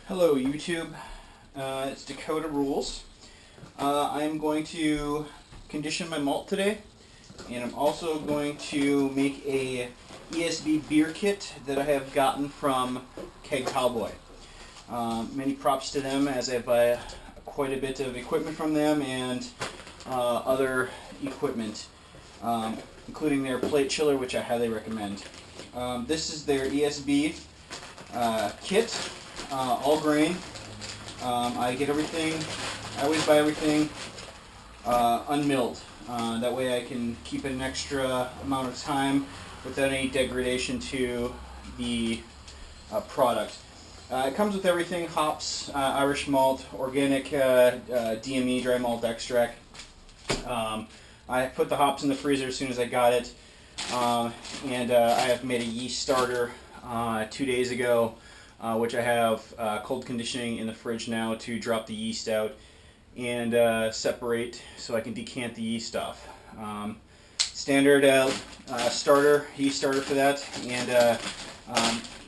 Hello YouTube, it's Dakota Rules. I'm going to condition my malt today, and I'm also going to make a ESB beer kit that I have gotten from Keg Cowboy. Many props to them, as I buy quite a bit of equipment from them and other equipment, including their plate chiller, which I highly recommend. This is their ESB kit. All grain. I get everything, I always buy everything unmilled. That way I can keep it an extra amount of time without any degradation to the product. It comes with everything: hops, Irish malt, organic DME, dry malt extract. I put the hops in the freezer as soon as I got it, and I have made a yeast starter 2 days ago. Which I have cold conditioning in the fridge now to drop the yeast out and separate so I can decant the yeast off. Standard starter, yeast starter for that, and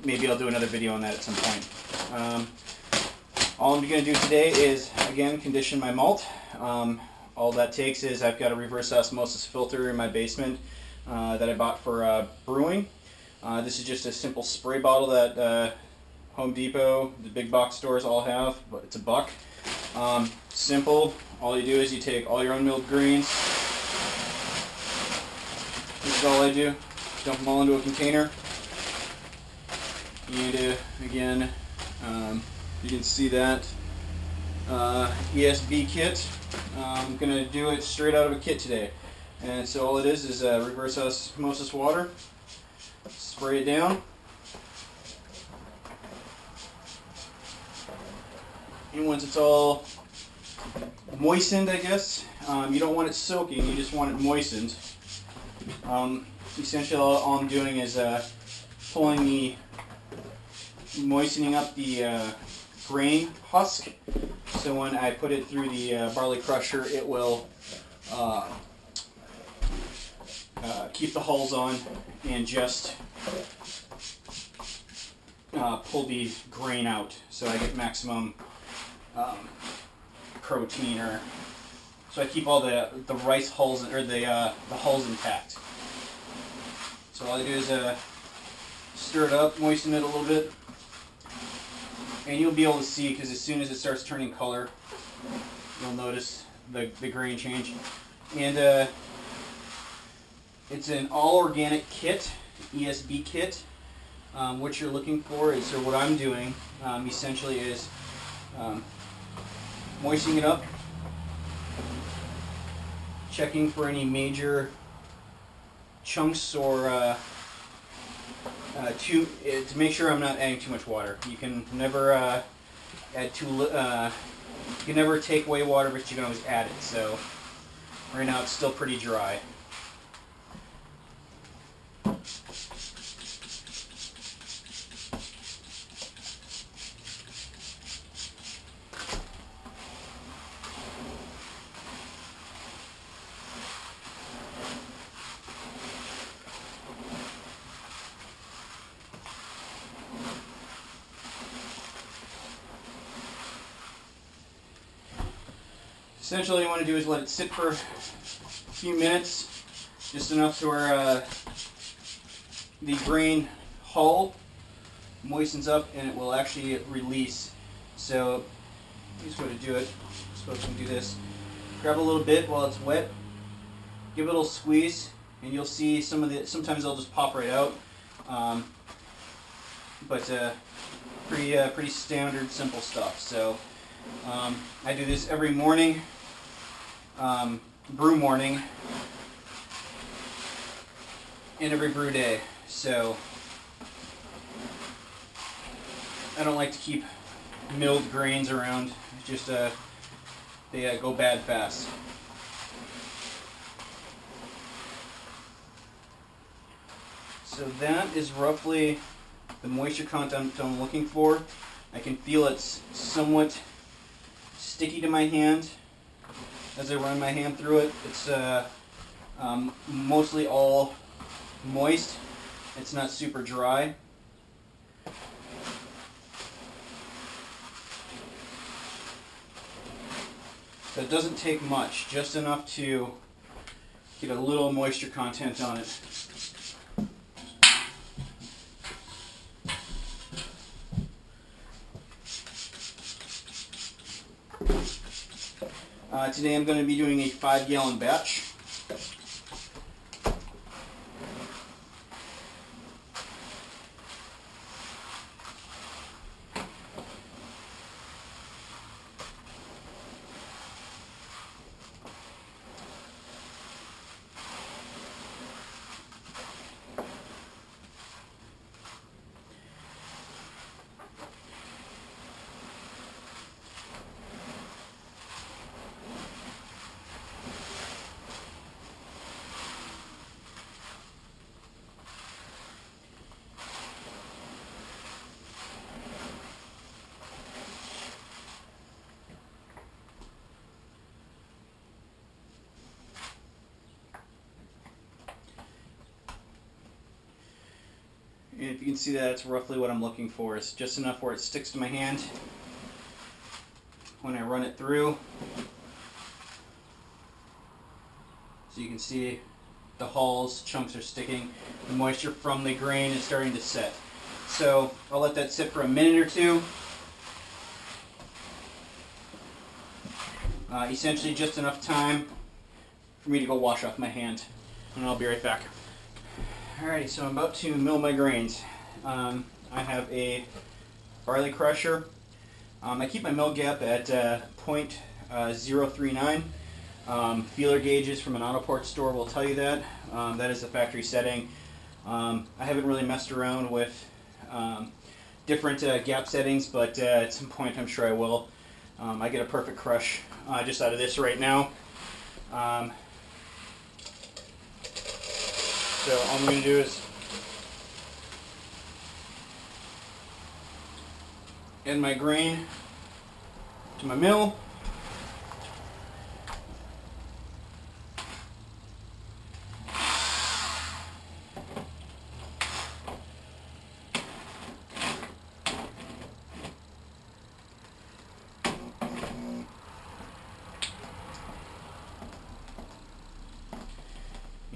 maybe I'll do another video on that at some point. All I'm going to do today is, again, condition my malt. All that takes is I've got a reverse osmosis filter in my basement that I bought for brewing. This is just a simple spray bottle that Home Depot, the big box stores all have, but it's $1. Simple. All you do is you take all your unmilled grains. This is all I do. Dump them all into a container. And again, you can see that ESB kit. I'm going to do it straight out of a kit today. And so all it is reverse osmosis water. Spray it down. And once it's all moistened, I guess, you don't want it soaking, you just want it moistened. Essentially all I'm doing is moistening up the grain husk, so when I put it through the barley crusher, it will keep the hulls on and just pull the grain out, so I get maximum protein, so I keep all the rice hulls, or the hulls intact. So all I do is stir it up, moisten it a little bit, and you'll be able to see, because as soon as it starts turning color, you'll notice the grain change. And it's an all organic kit, ESB kit. What you're looking for is, or what I'm doing essentially is moistening it up, checking for any major chunks or to make sure I'm not adding too much water. You can never add you can never take away water, but you can always add it. So right now it's still pretty dry. Essentially, all you want to do is let it sit for a few minutes, just enough to where the grain hull moistens up and it will actually release. So, here's way to do it. I suppose we can do this. Grab a little bit while it's wet, give it a little squeeze, and you'll see sometimes they'll just pop right out. But pretty standard, simple stuff. So I do this every morning. Brew morning, and every brew day. So I don't like to keep milled grains around. It's just they go bad fast. So that is roughly the moisture content I'm looking for. I can feel it's somewhat sticky to my hand as I run my hand through it. It's mostly all moist. It's not super dry. So it doesn't take much, just enough to get a little moisture content on it. Today I'm going to be doing a 5-gallon batch. And if you can see that, it's roughly what I'm looking for. It's just enough where it sticks to my hand when I run it through. So you can see the hulls, chunks are sticking. The moisture from the grain is starting to set. So I'll let that sit for a minute or two. Essentially just enough time for me to go wash off my hand. And I'll be right back. Alrighty, so I'm about to mill my grains. I have a barley crusher. I keep my mill gap at .039. Feeler gauges from an auto parts store will tell you that. That is the factory setting. I haven't really messed around with different gap settings, but at some point I'm sure I will. I get a perfect crush just out of this right now. So all I'm going to do is add my grain to my mill.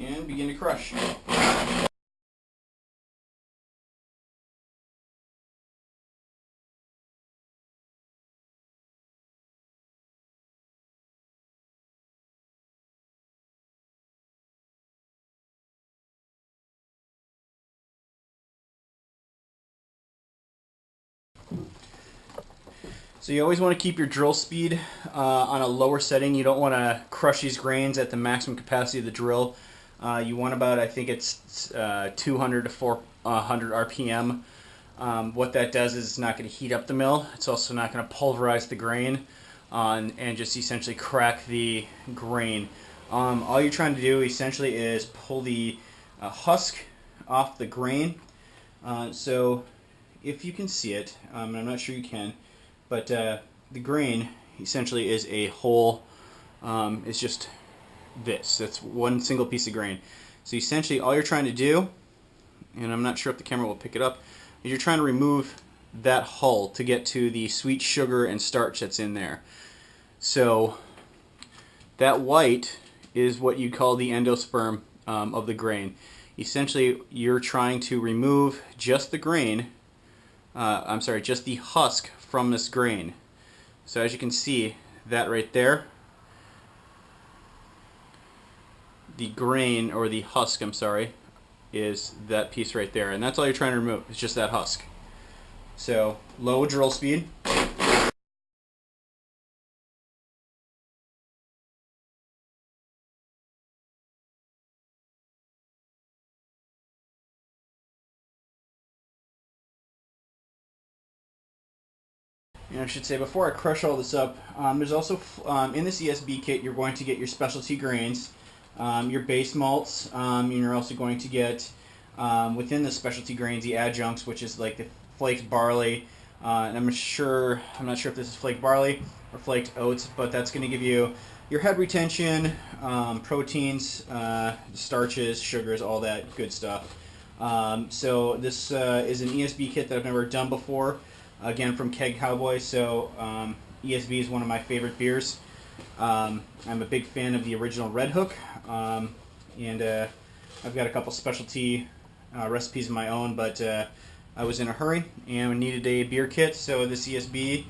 And begin to crush. So you always want to keep your drill speed on a lower setting. You don't want to crush these grains at the maximum capacity of the drill. You want about, I think it's 200 to 400 RPM. What that does is it's not going to heat up the mill. It's also not going to pulverize the grain and just essentially crack the grain. All you're trying to do essentially is pull the husk off the grain. So if you can see it, and I'm not sure you can, but the grain essentially is a whole, it's just this. That's one single piece of grain. So essentially all you're trying to do, and I'm not sure if the camera will pick it up, is you're trying to remove that hull to get to the sweet sugar and starch that's in there. So that white is what you call the endosperm of the grain. Essentially you're trying to remove just the grain, just the husk from this grain. So as you can see, that right there, the grain, or the husk, I'm sorry, is that piece right there. And that's all you're trying to remove, it's just that husk. So low drill speed. And I should say, before I crush all this up, there's also, in this ESB kit, you're going to get your specialty grains, your base malts, and you're also going to get, within the specialty grains, the adjuncts, which is like the flaked barley, and I'm not sure if this is flaked barley or flaked oats, but that's going to give you your head retention, proteins, starches, sugars, all that good stuff. So this is an ESB kit that I've never done before. Again, from Keg Cowboy, so ESB is one of my favorite beers. I'm a big fan of the original Red Hook, and I've got a couple specialty recipes of my own, but I was in a hurry and needed a beer kit, so this ESB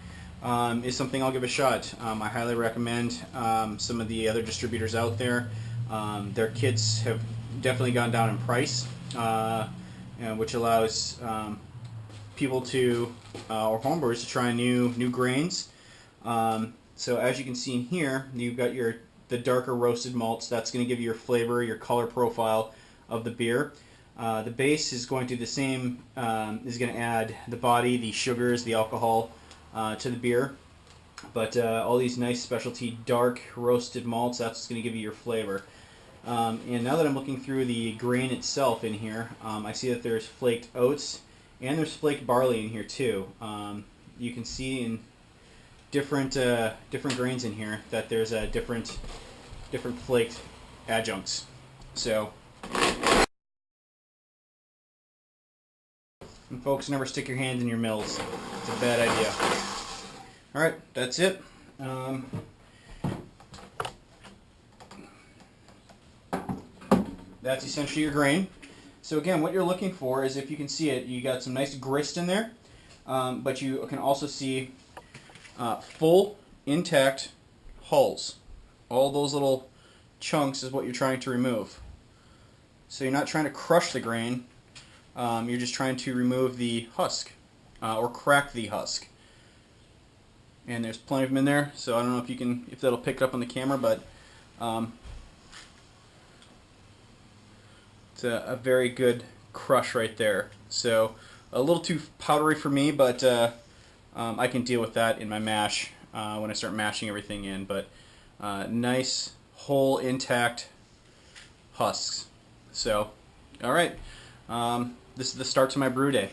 is something I'll give a shot. I highly recommend some of the other distributors out there. Their kits have definitely gone down in price, which allows people to, or homebrewers, to try new grains. So as you can see in here, you've got the darker roasted malts. That's going to give you your flavor, your color profile of the beer. The base is going to do the same, is going to add the body, the sugars, the alcohol to the beer. But all these nice specialty dark roasted malts, that's what's going to give you your flavor. And now that I'm looking through the grain itself in here, I see that there's flaked oats and there's flaked barley in here too. You can see in different grains in here that there's different flaked adjuncts. So, and folks, never stick your hand in your mills. It's a bad idea. All right, that's it. That's essentially your grain. So again, what you're looking for is, if you can see it, you got some nice grist in there, but you can also see full, intact hulls. All those little chunks is what you're trying to remove. So you're not trying to crush the grain, you're just trying to remove the husk, or crack the husk. And there's plenty of them in there, so I don't know if that'll pick it up on the camera, but it's a very good crush right there. So a little too powdery for me, but I can deal with that in my mash when I start mashing everything in. But nice, whole, intact husks. So, all right, this is the start to my brew day.